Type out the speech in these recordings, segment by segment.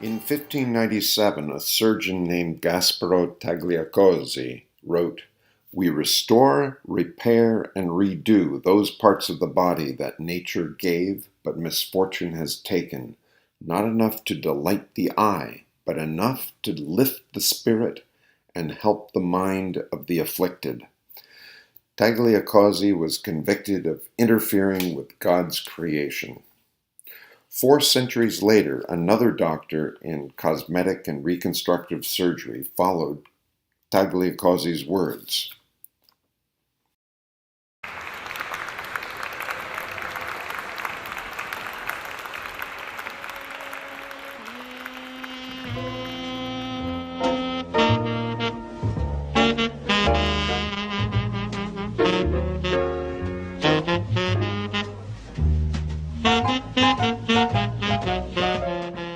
In 1597, a surgeon named Gasparo Tagliacozzi wrote, "We restore, repair, and redo those parts of the body that nature gave, but misfortune has taken, not enough to delight the eye, but enough to lift the spirit and help the mind of the afflicted." Tagliacozzi was convicted of interfering with God's creation. 4 centuries later, another doctor in cosmetic and reconstructive surgery followed Tagliacozzi's words.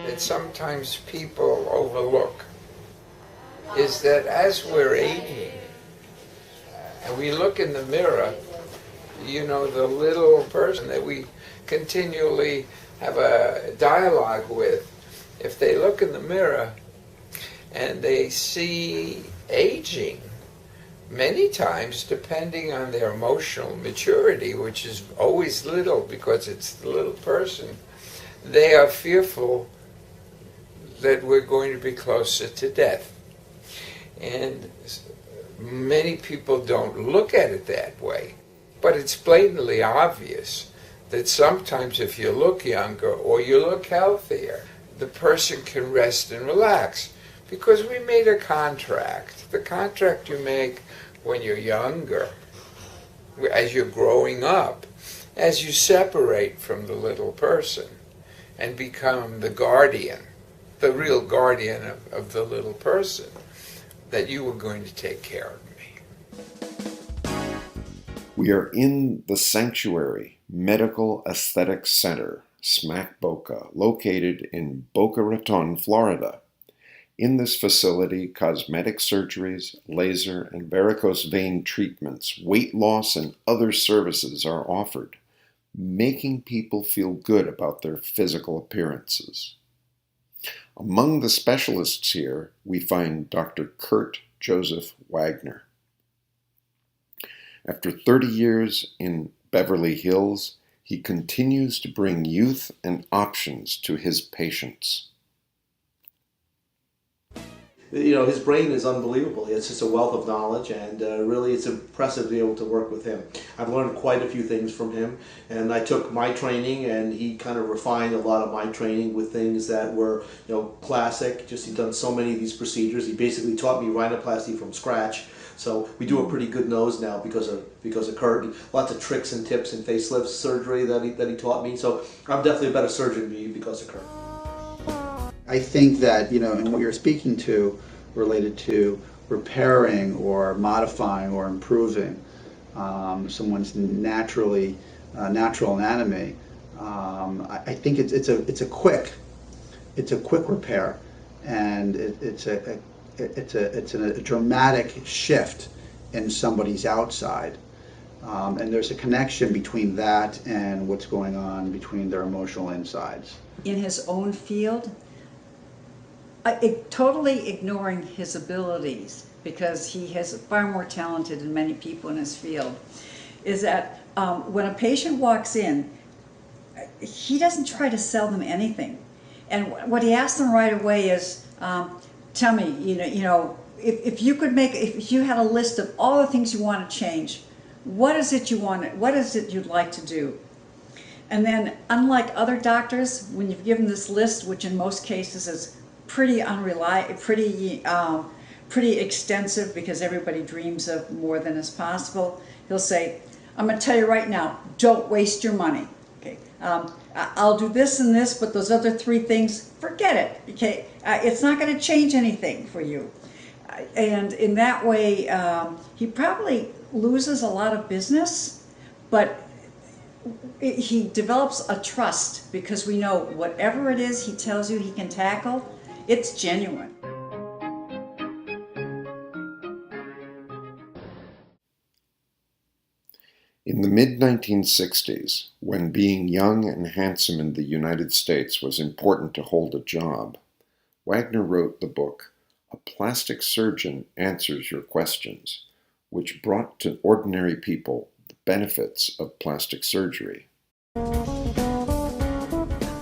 That sometimes people overlook is that as we're aging and we look in the mirror, the little person that we continually have a dialogue with, if they look in the mirror and they see aging, many times, depending on their emotional maturity, which is always little because it's the little person, they are fearful that we're going to be closer to death. And many people don't look at it that way. But it's blatantly obvious that sometimes if you look younger or you look healthier, the person can rest and relax. Because we made a contract. The contract you make when you're younger, as you're growing up, as you separate from the little person and become the guardian, the real guardian of the little person, that you were going to take care of me. We are in the Sanctuary Medical Aesthetics Center, SMAC Boca, located in Boca Raton, Florida. In this facility, cosmetic surgeries, laser and varicose vein treatments, weight loss, and other services are offered, making people feel good about their physical appearances. Among the specialists here, we find Dr. Kurt Joseph Wagner. After 30 years in Beverly Hills, he continues to bring youth and options to his patients. His brain is unbelievable. It's just a wealth of knowledge, and really it's impressive to be able to work with him. I've learned quite a few things from him, and I took my training, and he kind of refined a lot of my training with things that were, classic. Just he'd done so many of these procedures. He basically taught me rhinoplasty from scratch. So we do a pretty good nose now because of Kurt. Lots of tricks and tips and facelift surgery that he taught me. So I'm definitely a better surgeon because of Kurt. I think that, and what you're speaking to related to repairing or modifying or improving someone's natural anatomy, I think it's a quick repair, and it's a dramatic shift in somebody's outside, and there's a connection between that and what's going on between their emotional insides. In his own field, totally ignoring his abilities, because he has far more talented than many people in his field, is that when a patient walks in, he doesn't try to sell them anything. And what he asks them right away is, tell me, if you had a list of all the things you want to change, what is it you'd like to do? And then, unlike other doctors, when you've given this list, which in most cases is pretty extensive because everybody dreams of more than is possible, he'll say, I'm going to tell you right now, don't waste your money. Okay, I'll do this and this, but those other 3 things, forget it. Okay, it's not going to change anything for you. And in that way, he probably loses a lot of business, but he develops a trust, because we know whatever it is he tells you he can tackle, it's genuine. In the mid-1960s, when being young and handsome in the United States was important to hold a job, Wagner wrote the book, A Plastic Surgeon Answers Your Questions, which brought to ordinary people the benefits of plastic surgery.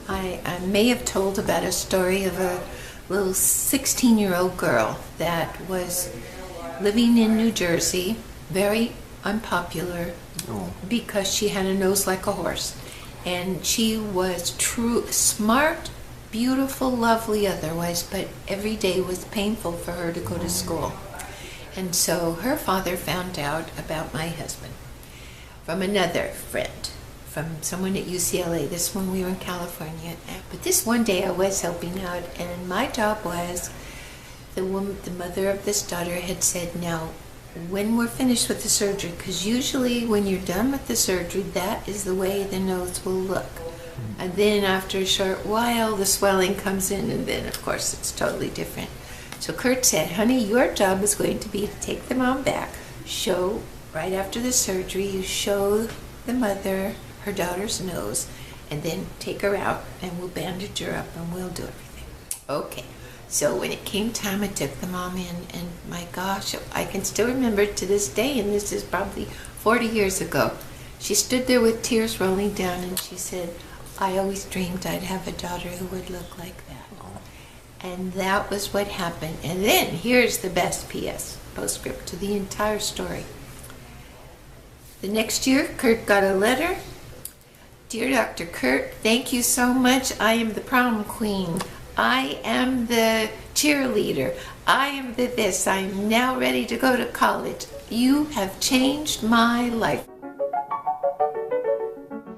I may have told about a story of a little 16-year-old girl that was living in New Jersey, very unpopular because she had a nose like a horse. And she was smart, beautiful, lovely otherwise, but every day was painful for her to go to school. And so her father found out about my husband from another friend, from someone at UCLA. This one we were in California. But this one day I was helping out, and my job was, the mother of this daughter had said, now, when we're finished with the surgery, because usually when you're done with the surgery, that is the way the nose will look. And then after a short while, the swelling comes in, and then, of course, it's totally different. So Kurt said, honey, your job is going to be to take the mom back, show, right after the surgery, you show the mother her daughter's nose, and then take her out, and we'll bandage her up, and we'll do everything. Okay. So when it came time, I took the mom in, and my gosh, I can still remember to this day, and this is probably 40 years ago. She stood there with tears rolling down, and she said, I always dreamed I'd have a daughter who would look like that. And that was what happened. And then, here's the best PS, postscript to the entire story. The next year, Kurt got a letter. Dear Dr. Kurt, thank you so much. I am the prom queen. I am the cheerleader. I am the this. I am now ready to go to college. You have changed my life.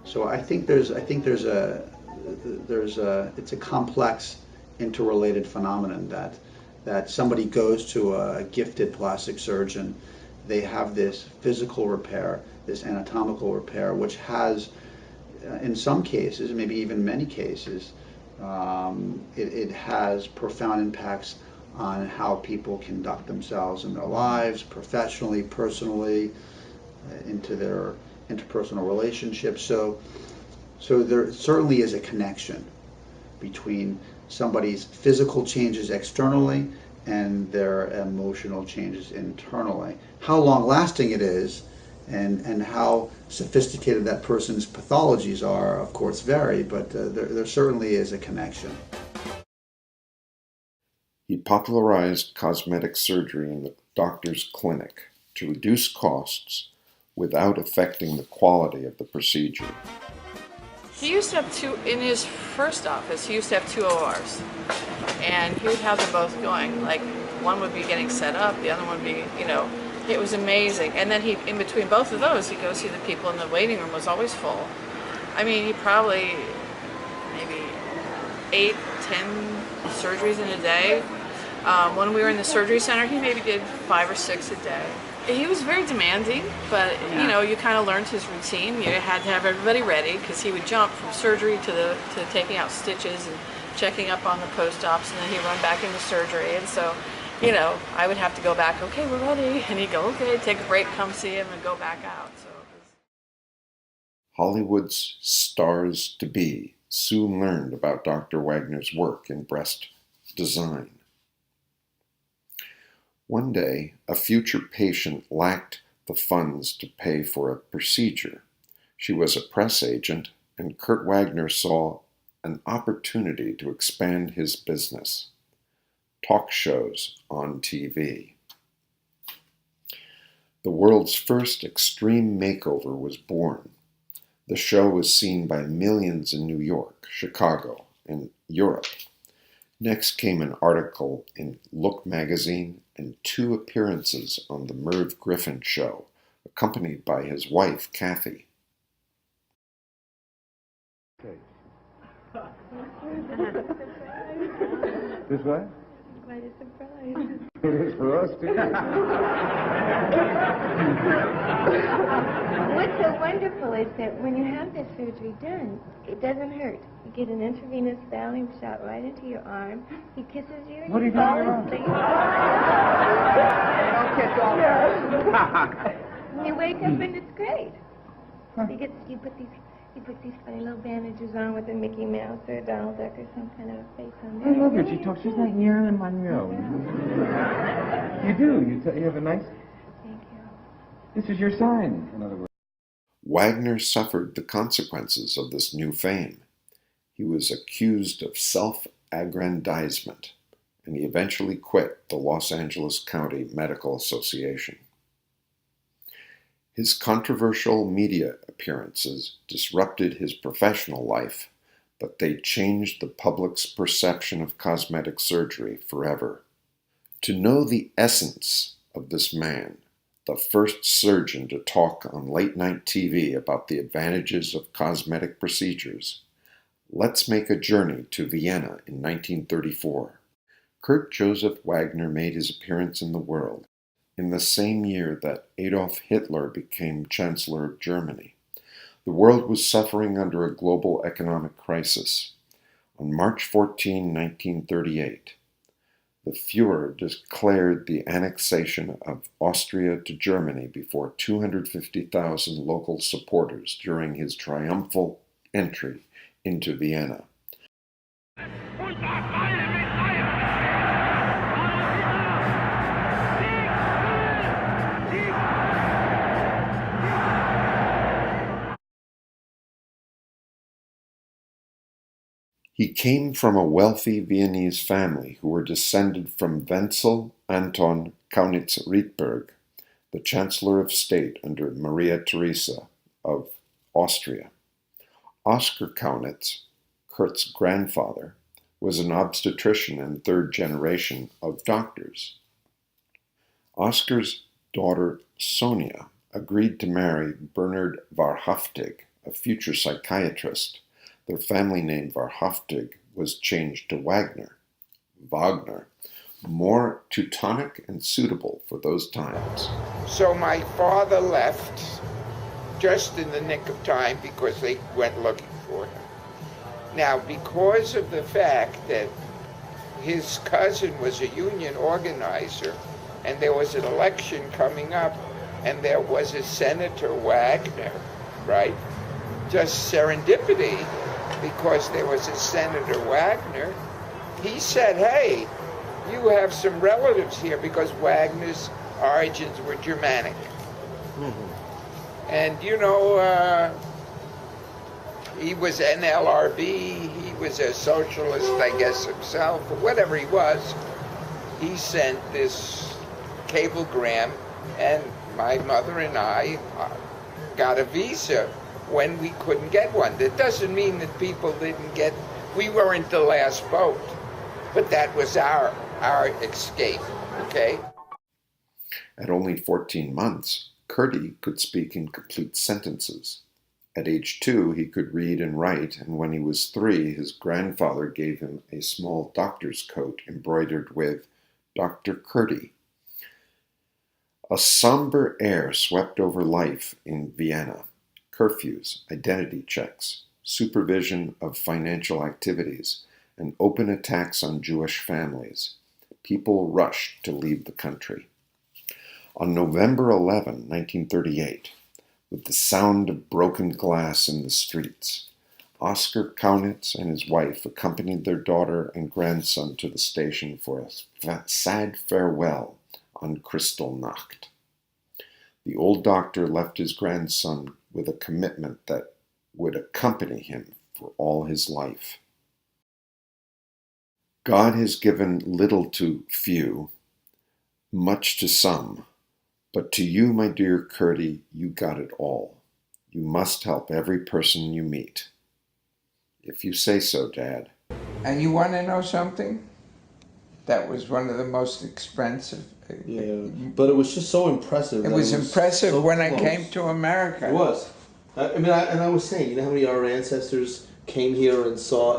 So I think it's a complex, interrelated phenomenon that somebody goes to a gifted plastic surgeon. They have this physical repair, this anatomical repair, which has, in some cases, maybe even many cases, it has profound impacts on how people conduct themselves in their lives, professionally, personally, into their interpersonal relationships. So there certainly is a connection between somebody's physical changes externally and their emotional changes internally. How long-lasting it is and how sophisticated that person's pathologies are, of course, vary, but there certainly is a connection. He popularized cosmetic surgery in the doctor's clinic to reduce costs without affecting the quality of the procedure. He used to have in his first office, he used to have 2 ORs. And he would have them both going. Like, one would be getting set up, the other one would be, it was amazing. And then in between both of those, he'd go see the people in the waiting room, was always full. I mean, he probably, maybe 8, 10 surgeries in a day. When we were in the surgery center, he maybe did 5 or 6 a day. He was very demanding, but you kind of learned his routine. You had to have everybody ready because he would jump from surgery to taking out stitches and checking up on the post-ops, and then he'd run back into surgery. And so, I would have to go back. Okay, we're ready, and he'd go, okay, take a break, come see him, and go back out. So Hollywood's stars-to-be soon learned about Dr. Wagner's work in breast design. One day, a future patient lacked the funds to pay for a procedure. She was a press agent, and Kurt Wagner saw an opportunity to expand his business. Talk shows on TV. The world's first extreme makeover was born. The show was seen by millions in New York, Chicago, and Europe. Next came an article in Look magazine and 2 appearances on the Merv Griffin show, accompanied by his wife, Kathy. This what? Quite a surprise. It is for us, too. What's so wonderful is that when you have this surgery done, it doesn't hurt. You get an intravenous Valium shot right into your arm. He kisses you and What are you you fall doing? asleep. Don't kiss off. And you wake up and it's great. You put these He puts these funny little bandages on with a Mickey Mouse or a Donald Duck or some kind of a face on I there. love her. She talks just like Marilyn Monroe. You do. You have a nice... Thank you. This is your sign, in other words. Wagner suffered the consequences of this new fame. He was accused of self-aggrandizement, and he eventually quit the Los Angeles County Medical Association. His controversial media appearances disrupted his professional life, but they changed the public's perception of cosmetic surgery forever. To know the essence of this man, the first surgeon to talk on late-night TV about the advantages of cosmetic procedures, let's make a journey to Vienna in 1934. Kurt Joseph Wagner made his appearance in the world in the same year that Adolf Hitler became Chancellor of Germany. The world was suffering under a global economic crisis. On March 14, 1938, the Fuhrer declared the annexation of Austria to Germany before 250,000 local supporters during his triumphal entry into Vienna. He came from a wealthy Viennese family who were descended from Wenzel Anton Kaunitz-Rietberg, the Chancellor of State under Maria Theresa of Austria. Oskar Kaunitz, Kurt's grandfather, was an obstetrician and third generation of doctors. Oskar's daughter Sonia agreed to marry Bernard Wahrhaftig, a future psychiatrist. Their family name Wahrhaftig was changed to Wagner, more Teutonic and suitable for those times. So my father left just in the nick of time because they went looking for him. Now, because of the fact that his cousin was a union organizer and there was an election coming up and there was a Senator Wagner, right? Just serendipity, because there was a Senator Wagner, he said, hey, you have some relatives here, because Wagner's origins were Germanic. Mm-hmm. And, you know, he was NLRB, he was a socialist, I guess, himself, or whatever he was. He sent this cablegram, and my mother and I got a visa when we couldn't get one. That doesn't mean that people didn't get, we weren't the last boat, but that was our escape, okay? At only 14 months, Kurtie could speak in complete sentences. At age 2, he could read and write, and when he was 3, his grandfather gave him a small doctor's coat embroidered with Dr. Kurtie. A somber air swept over life in Vienna. Curfews, identity checks, supervision of financial activities, and open attacks on Jewish families. People rushed to leave the country. On November 11, 1938, with the sound of broken glass in the streets, Oskar Kaunitz and his wife accompanied their daughter and grandson to the station for a sad farewell on Kristallnacht. The old doctor left his grandson with a commitment that would accompany him for all his life. God has given little to few, much to some, but to you, my dear Kurtie, you got it all. You must help every person you meet. If you say so, Dad. And you want to know something? That was one of the most expensive. Yeah, but it was just so impressive. It was impressive so when close. I came to America. It was. I was saying, you know how many of our ancestors came here and saw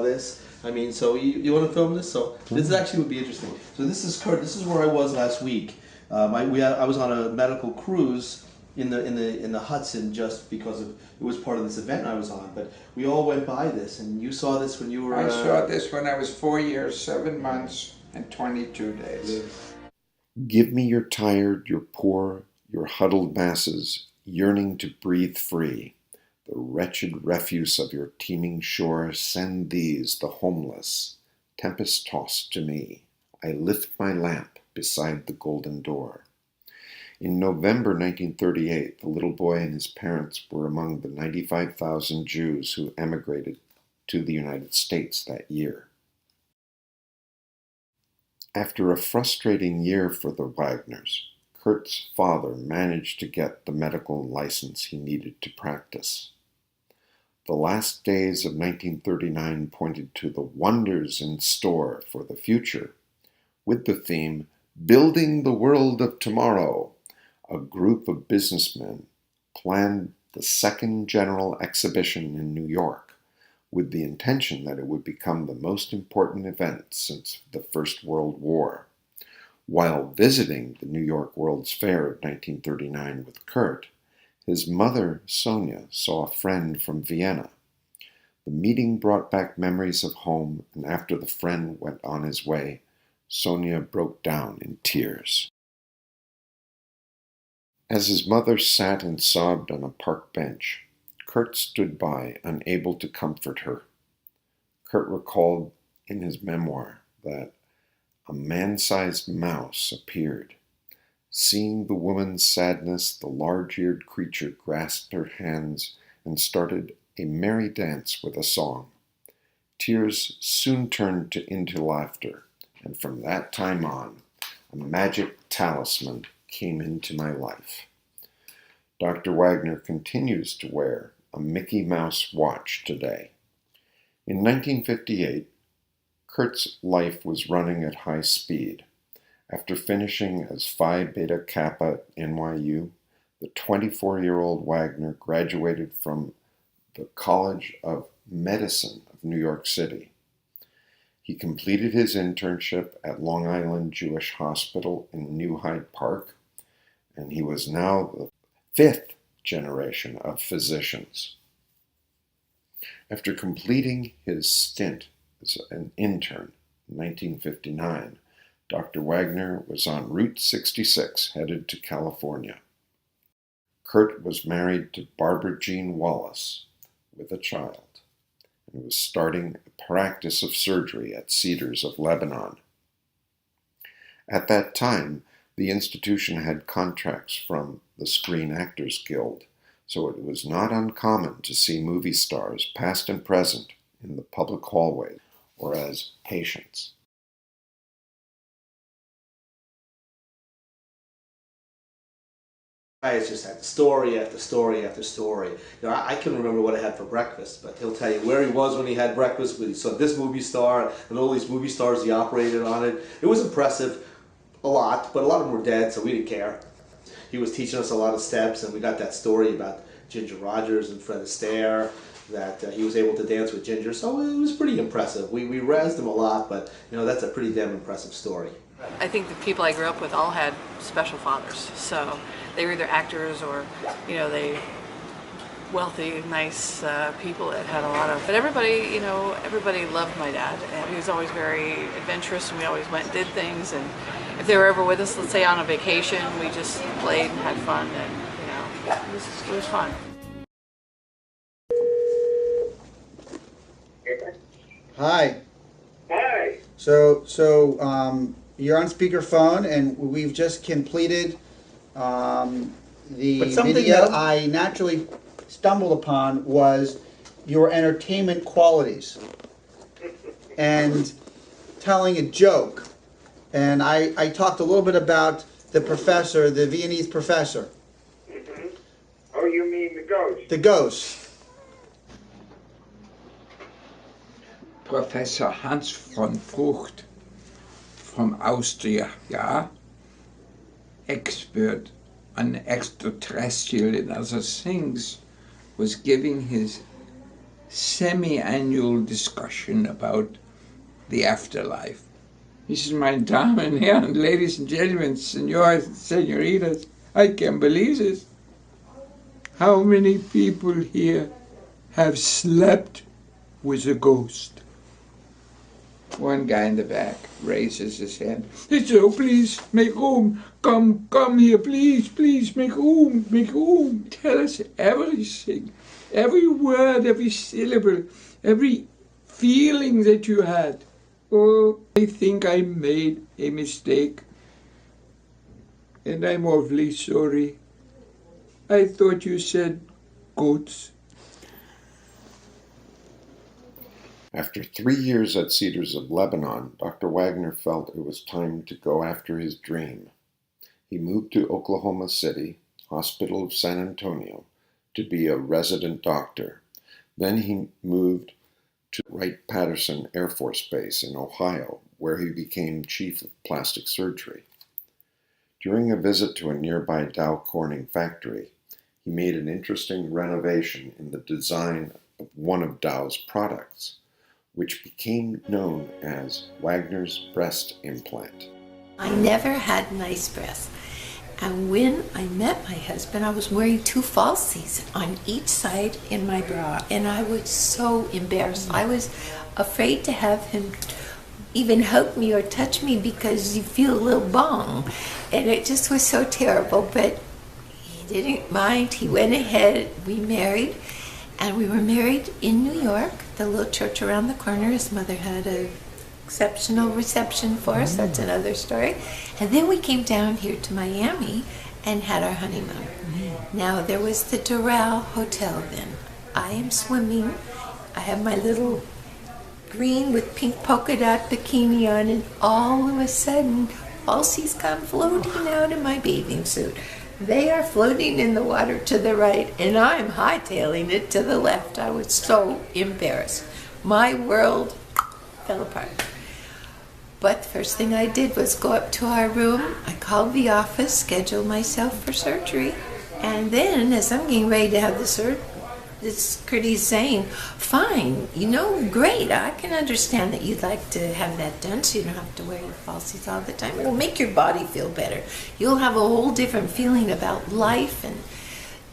this? I mean, so you want to film this? So this actually would be interesting. So this is Kurt. This is where I was last week. I was on a medical cruise in the Hudson just because it was part of this event I was on. But we all went by this, and you saw this when you were. I saw this when I was 4 years, 7 months, and 22 days. Yeah. Give me your tired, your poor, your huddled masses, yearning to breathe free, The wretched refuse of your teeming shore, send these, the homeless, tempest-tossed to me. I lift my lamp beside the golden door. In November 1938, the little boy and his parents were among the 95,000 Jews who emigrated to the United States that year. After a frustrating year for the Wagners, Kurt's father managed to get the medical license he needed to practice. The last days of 1939 pointed to the wonders in store for the future, with the theme, Building the World of Tomorrow. A group of businessmen planned the second general exhibition in New York, with the intention that it would become the most important event since the First World War. While visiting the New York World's Fair of 1939 with Kurt, his mother, Sonia, saw a friend from Vienna. The meeting brought back memories of home, and after the friend went on his way, Sonia broke down in tears. As his mother sat and sobbed on a park bench, Kurt stood by, unable to comfort her. Kurt recalled in his memoir that a man-sized mouse appeared. Seeing the woman's sadness, the large-eared creature grasped her hands and started a merry dance with a song. Tears soon turned into laughter, and from that time on, a magic talisman came into my life. Dr. Wagner continues to wear a Mickey Mouse watch today. In 1958, Kurt's life was running at high speed. After finishing as Phi Beta Kappa at NYU, the 24-year-old Wagner graduated from the College of Medicine of New York City. He completed his internship at Long Island Jewish Hospital in New Hyde Park, and he was now the fifth generation of physicians. After completing his stint as an intern in 1959, Dr. Wagner was on Route 66 headed to California. Kurt was married to Barbara Jean Wallace with a child and was starting a practice of surgery at Cedars of Lebanon. At that time, the institution had contracts from the Screen Actors Guild, so it was not uncommon to see movie stars, past and present, in the public hallway or as patients. It's just had story after story after story. I can remember what I had for breakfast, but he'll tell you where he was when he had breakfast. He saw this movie star and all these movie stars he operated on it. It was impressive, a lot, but a lot of them were dead, so we didn't care. He was teaching us a lot of steps, and we got that story about Ginger Rogers and Fred Astaire, that he was able to dance with Ginger, so it was pretty impressive. We razzed him a lot, but that's a pretty damn impressive story. I think the people I grew up with all had special fathers, so they were either actors or, they wealthy, nice people that had a lot of. But everybody loved my dad, and he was always very adventurous, and we always went and did things. And if they were ever with us, let's say on a vacation, we just played and had fun, and it was fun. Hi. Hi. So you're on speakerphone, and we've just completed the video I naturally stumbled upon was your entertainment qualities and telling a joke. And I talked a little bit about the professor, the Viennese professor. Mm-hmm. Oh, you mean the ghost? The ghost. Professor Hans von Frucht from Austria, expert on extraterrestrial and other things, was giving his semi-annual discussion about the afterlife. He says, "Meine Damen und Herren, ladies and gentlemen, senores and senoritas, I can't believe this. How many people here have slept with a ghost?" One guy in the back raises his hand. So please, make room. Come here, please, please, make room, make room. Tell us everything, every word, every syllable, every feeling that you had. Oh, I think I made a mistake, and I'm awfully sorry. I thought you said goats. After 3 years at Cedars of Lebanon, Dr. Wagner felt it was time to go after his dream. He moved to Oklahoma City, Hospital of San Antonio, to be a resident doctor. Then he moved to Wright-Patterson Air Force Base in Ohio, where he became chief of plastic surgery. During a visit to a nearby Dow Corning factory, he made an interesting renovation in the design of one of Dow's products, which became known as Wagner's breast implant. I never had nice breasts. And when I met my husband, I was wearing 2 falsies on each side in my bra, and I was so embarrassed. I was afraid to have him even hug me or touch me because you feel a little bong, and it just was so terrible. But he didn't mind. He went ahead. We married, and we were married in New York, the little church around the corner. His mother had an exceptional reception for us. That's another story. And then we came down here to Miami and had our honeymoon. Now, there was the Doral Hotel then. I am swimming. I have my little green with pink polka dot bikini on, and all of a sudden, falsies come floating out of my bathing suit. They are floating in the water to the right, and I'm hightailing it to the left. I was so embarrassed. My world fell apart. But the first thing I did was go up to our room. I called the office, scheduled myself for surgery, and then as I'm getting ready to have the surgery, this secretary's saying, fine, great, I can understand that you'd like to have that done so you don't have to wear your falsies all the time. It'll make your body feel better. You'll have a whole different feeling about life and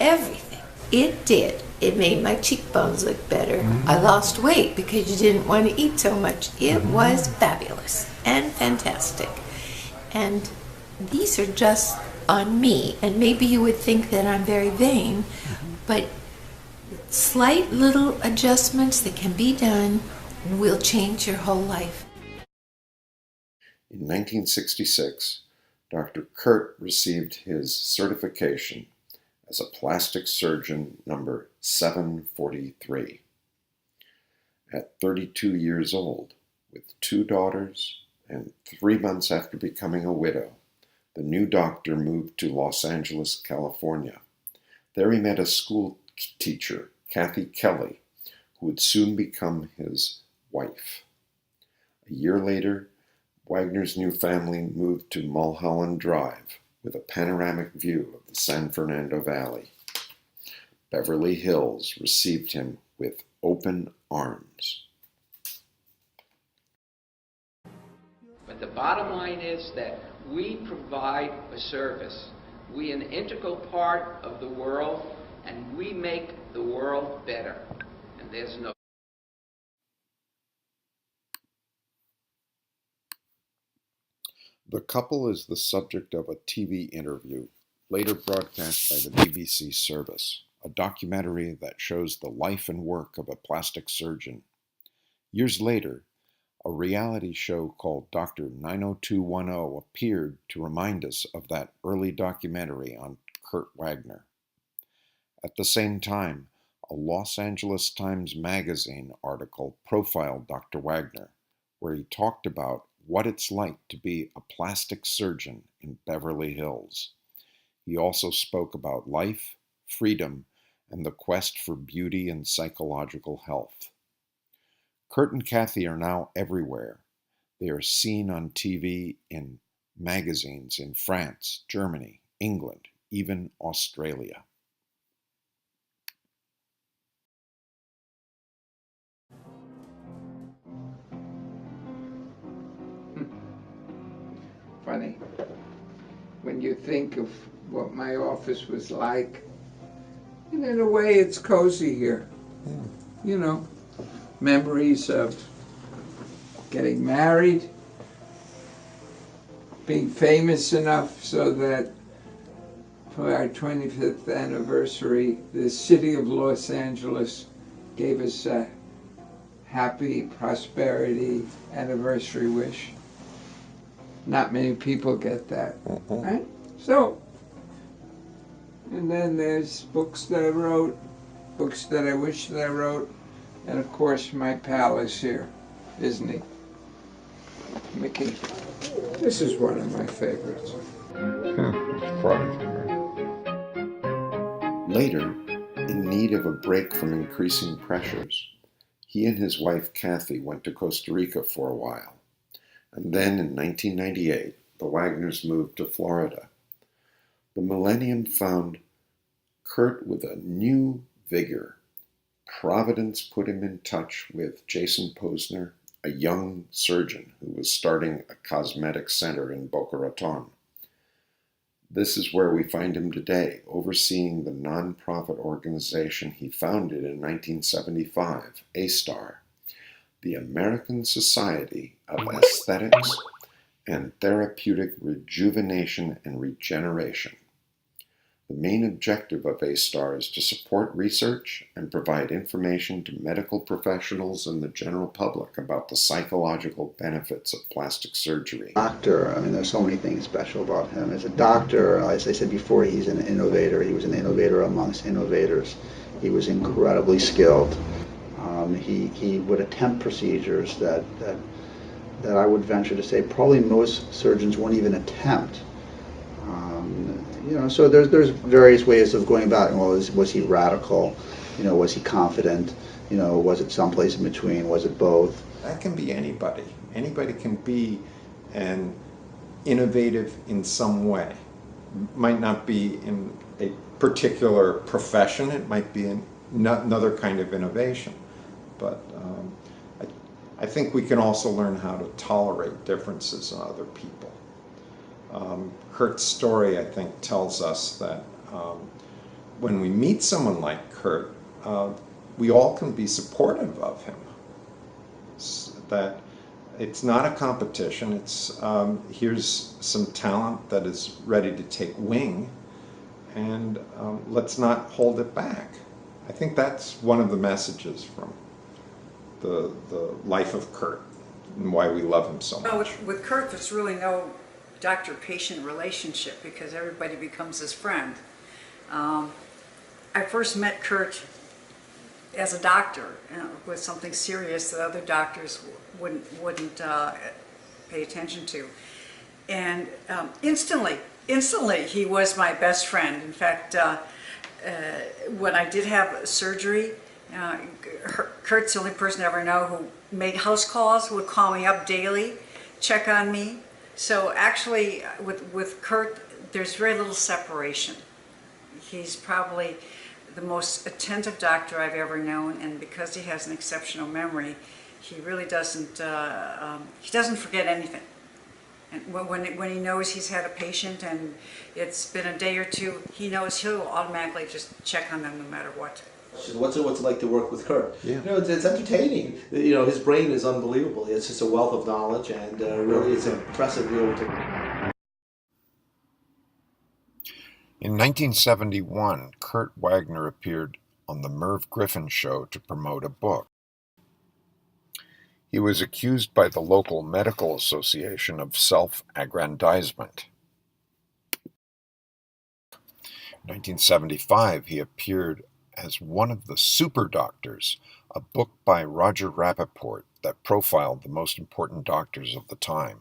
everything. It did. It made my cheekbones look better. I lost weight because you didn't want to eat so much. It was fabulous and fantastic. And these are just on me. And maybe you would think that I'm very vain, but slight little adjustments that can be done will change your whole life. In 1966, Dr. Kurt received his certification as a plastic surgeon number 743. At 32 years old, with 2 daughters and 3 months after becoming a widow, the new doctor moved to Los Angeles, California. There he met a school teacher, Kathy Kelly, who would soon become his wife. A year later, Wagner's new family moved to Mulholland Drive with a panoramic view of the San Fernando Valley. Beverly Hills received him with open arms. But the bottom line is that we provide a service. We are an integral part of the world, and we make the world better. And there's no... The couple is the subject of a TV interview, later broadcast by the BBC service, a documentary that shows the life and work of a plastic surgeon. Years later, a reality show called Dr. 90210 appeared to remind us of that early documentary on Kurt Wagner. At the same time, a Los Angeles Times Magazine article profiled Dr. Wagner, where he talked about what it's like to be a plastic surgeon in Beverly Hills. He also spoke about life, freedom, and the quest for beauty and psychological health. Kurt and Kathy are now everywhere. They are seen on TV, in magazines in France, Germany, England, even Australia. Funny, when you think of what my office was like, and in a way it's cozy here. Memories of getting married, being famous enough so that for our 25th anniversary, the city of Los Angeles gave us a happy prosperity anniversary wish. Not many people get that, right? So, and then there's books that I wrote, books that I wish that I wrote, and of course my pal is here, isn't he? Mickey. This is one of my favorites. It's funny. Later, in need of a break from increasing pressures, he and his wife Kathy went to Costa Rica for a while. And then in 1998, the Wagners moved to Florida. The millennium found Kurt with a new vigor. Providence put him in touch with Jason Posner, a young surgeon who was starting a cosmetic center in Boca Raton. This is where we find him today, overseeing the nonprofit organization he founded in 1975, A-STAR, the American Society of Aesthetics and Therapeutic Rejuvenation and Regeneration. The main objective of A-STAR is to support research and provide information to medical professionals and the general public about the psychological benefits of plastic surgery. Doctor, I mean, there's so many things special about him. As a doctor, as I said before, he's an innovator. He was an innovator amongst innovators. He was incredibly skilled. He would attempt procedures that I would venture to say probably most surgeons won't even attempt. So there's various ways of going about it. Well, was he radical? Was he confident? Was it someplace in between? Was it both? That can be anybody. Anybody can be an innovative in some way. Might not be in a particular profession. It might be in another kind of innovation. But I think we can also learn how to tolerate differences in other people. Kurt's story, I think, tells us that when we meet someone like Kurt, we all can be supportive of him. That it's not a competition. It's here's some talent that is ready to take wing, and let's not hold it back. I think that's one of the messages from the life of Kurt and why we love him so much. Well, with Kurt, there's really no doctor-patient relationship because everybody becomes his friend. I first met Kurt as a doctor with something serious that other doctors wouldn't pay attention to, and instantly he was my best friend. In fact, when I did have surgery, Kurt's the only person I ever know who made house calls, would call me up daily, check on me. So actually, with Kurt, there's very little separation. He's probably the most attentive doctor I've ever known, and because he has an exceptional memory, he really doesn't forget anything. And when he knows he's had a patient and it's been a day or two, he knows he'll automatically just check on them no matter what. What's it like to work with Kurt? Yeah. It's entertaining. His brain is unbelievable. It's just a wealth of knowledge, and really it's impressive to be able to. In 1971, Kurt Wagner appeared on The Merv Griffin Show to promote a book. He was accused by the local medical association of self-aggrandizement. In 1975, he appeared as one of the Super Doctors, a book by Roger Rappaport that profiled the most important doctors of the time.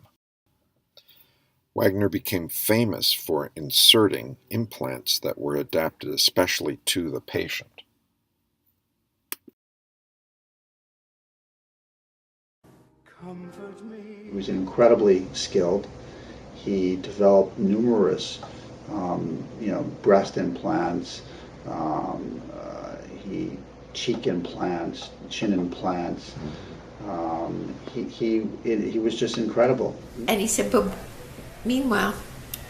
Wagner became famous for inserting implants that were adapted especially to the patient. He was incredibly skilled. He developed numerous, breast implants, cheek implants, chin implants. He was just incredible. And he said, but meanwhile,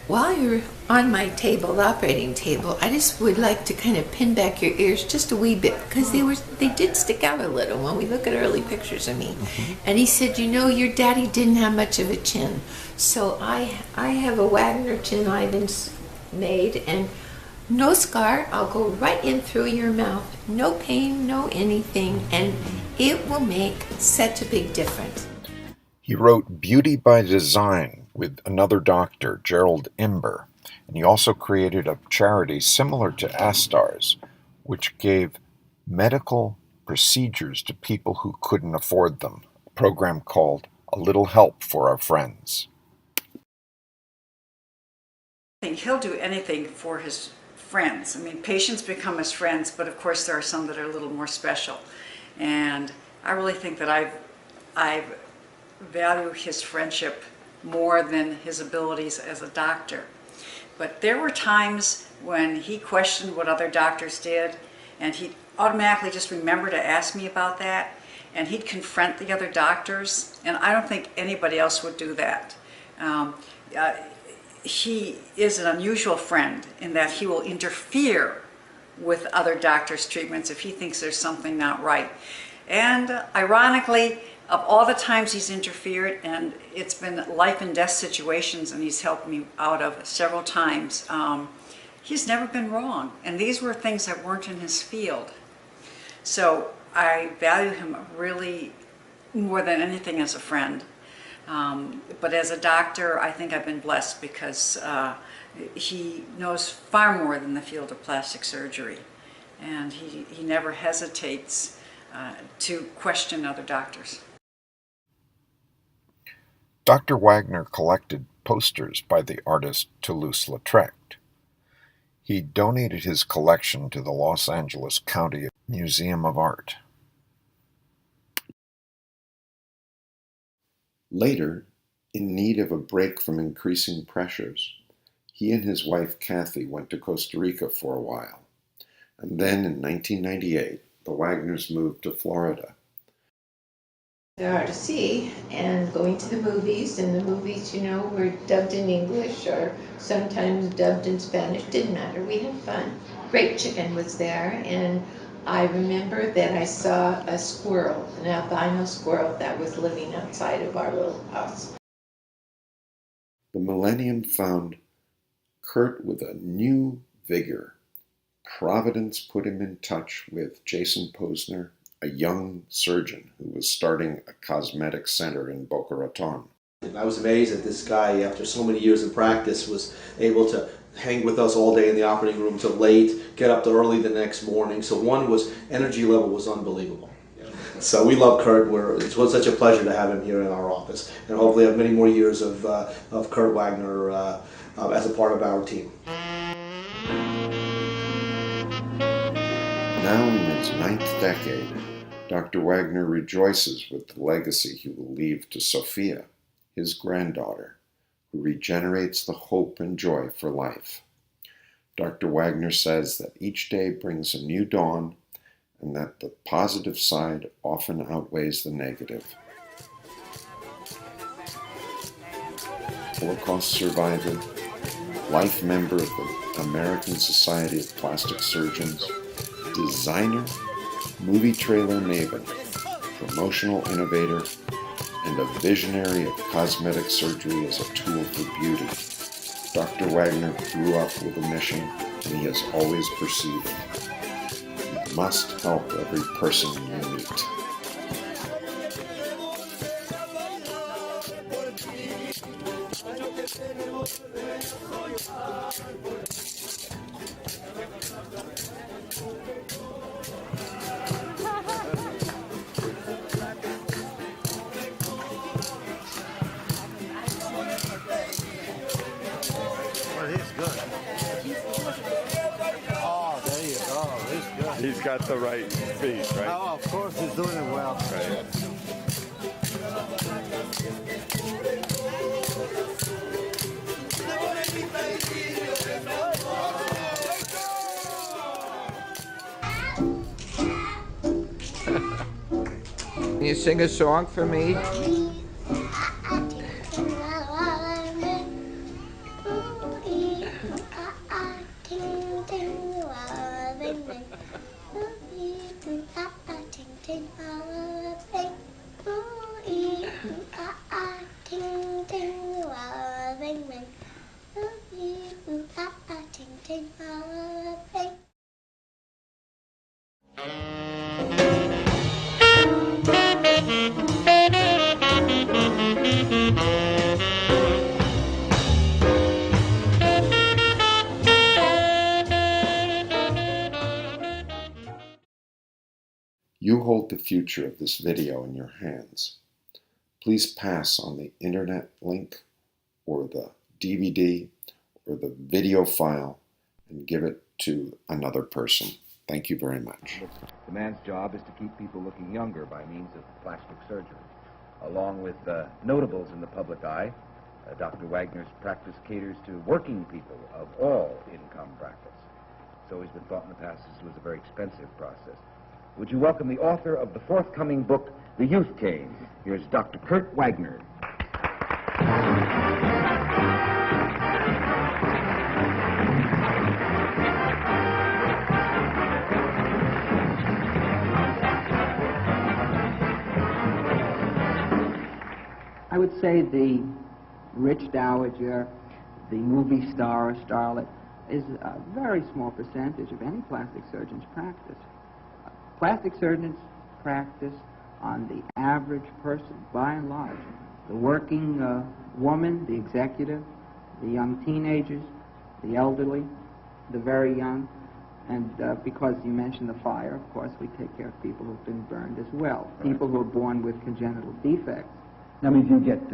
while you're on my table, the operating table, I just would like to kind of pin back your ears just a wee bit, because they did stick out a little when we look at early pictures of me. And he said, you know, your daddy didn't have much of a chin. So I have a Wagner chin Ivan's made, and no scar. I'll go right in through your mouth. No pain, no anything, and it will make such a big difference. He wrote Beauty by Design with another doctor, Gerald Imber, and he also created a charity similar to Astar's, which gave medical procedures to people who couldn't afford them, a program called A Little Help for Our Friends. He'll do anything for his friends. I mean, patients become his friends, but of course there are some that are a little more special. And I really think that I value his friendship more than his abilities as a doctor. But there were times when he questioned what other doctors did, and he'd automatically just remember to ask me about that, and he'd confront the other doctors, and I don't think anybody else would do that. He is an unusual friend in that he will interfere with other doctors' treatments if he thinks there's something not right. And ironically, of all the times he's interfered, and it's been life and death situations and he's helped me out of several times, he's never been wrong. And these were things that weren't in his field. So I value him really more than anything as a friend. But as a doctor, I think I've been blessed because he knows far more than the field of plastic surgery. And he never hesitates to question other doctors. Dr. Wagner collected posters by the artist Toulouse-Lautrec. He donated his collection to the Los Angeles County Museum of Art. Later, in need of a break from increasing pressures, he and his wife Kathy went to Costa Rica for a while. And then in 1998, the Wagners moved to Florida. There are to see, and going to the movies, and the movies, you know, were dubbed in English or sometimes dubbed in Spanish. Didn't matter. We had fun. Great Chicken was there, and I remember that I saw a squirrel, an albino squirrel that was living outside of our little house. The millennium found Kurt with a new vigor. Providence put him in touch with Jason Posner, a young surgeon who was starting a cosmetic center in Boca Raton. I was amazed that this guy, after so many years of practice, was able to hang with us all day in the operating room till late, get up to early the next morning. So energy level was unbelievable. So we love Kurt. It was such a pleasure to have him here in our office, and hopefully have many more years of Kurt Wagner as a part of our team. Now in his 9th decade, Dr. Wagner rejoices with the legacy he will leave to Sophia, his granddaughter, who regenerates the hope and joy for life. Dr. Wagner says that each day brings a new dawn and that the positive side often outweighs the negative. Holocaust survivor, life member of the American Society of Plastic Surgeons, designer, movie trailer maven, promotional innovator, and a visionary of cosmetic surgery as a tool for beauty. Dr. Wagner grew up with a mission, and he has always pursued it. You must help every person you meet. He's got the right feet, right? Oh, of course, he's doing it well. Right. Can you sing a song for me? You hold the future of this video in your hands. Please pass on the internet link or the DVD or the video file and give it to another person. Thank you very much. The man's job is to keep people looking younger by means of plastic surgery. Along with notables in the public eye, Dr. Wagner's practice caters to working people of all income brackets. It's always been thought in the past this was a very expensive process. Would you welcome the author of the forthcoming book, The Youth Cane? Here's Dr. Kurt Wagner. I would say the rich dowager, the movie star or starlet, is a very small percentage of any plastic surgeon's practice. Plastic surgeons practice on the average person, by and large. The working woman, the executive, the young teenagers, the elderly, the very young, and because you mentioned the fire, of course, we take care of people who've been burned as well, people who are born with congenital defects. Now, do you get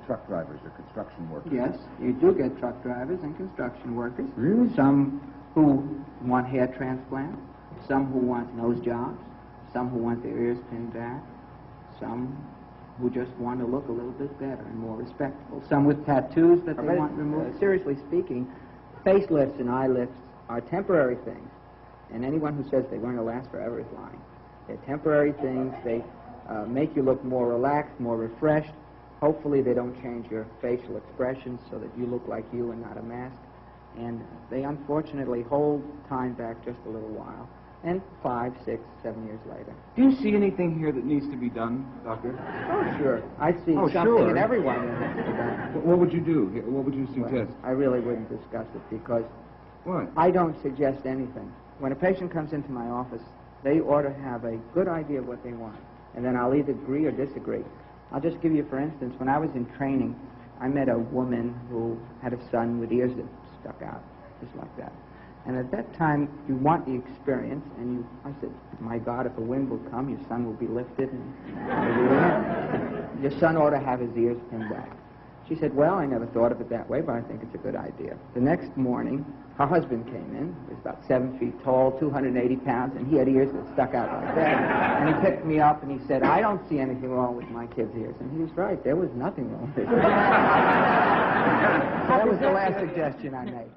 truck drivers or construction workers? Yes, you do get truck drivers and construction workers. Really? Some who want hair transplants, some who want nose jobs, some who want their ears pinned back, some who just want to look a little bit better and more respectable, some with tattoos that they want removed. Seriously speaking, facelifts and eye lifts are temporary things, and anyone who says they're going to last forever is lying. They're temporary things. They make you look more relaxed, more refreshed. Hopefully they don't change your facial expressions so that you look like you and not a mask. And they unfortunately hold time back just a little while. And 5, 6, 7 years later. Do you see anything here that needs to be done, Doctor? Oh, sure. I see something in everyone that needs to be done. What would you do? What would you suggest? Well, I really wouldn't discuss it because what? I don't suggest anything. When a patient comes into my office, they ought to have a good idea of what they want. And then I'll either agree or disagree. I'll just give you, for instance, when I was in training, I met a woman who had a son with ears that stuck out, just like that. And at that time, you want the experience, and I said, my God, if a wind will come, your son will be lifted, and your son ought to have his ears pinned back. She said, well, I never thought of it that way, but I think it's a good idea. The next morning, her husband came in. He was about 7 feet tall, 280 pounds, and he had ears that stuck out like that. And he picked me up and he said, I don't see anything wrong with my kid's ears. And he was right. There was nothing wrong with it. So that was the last suggestion I made.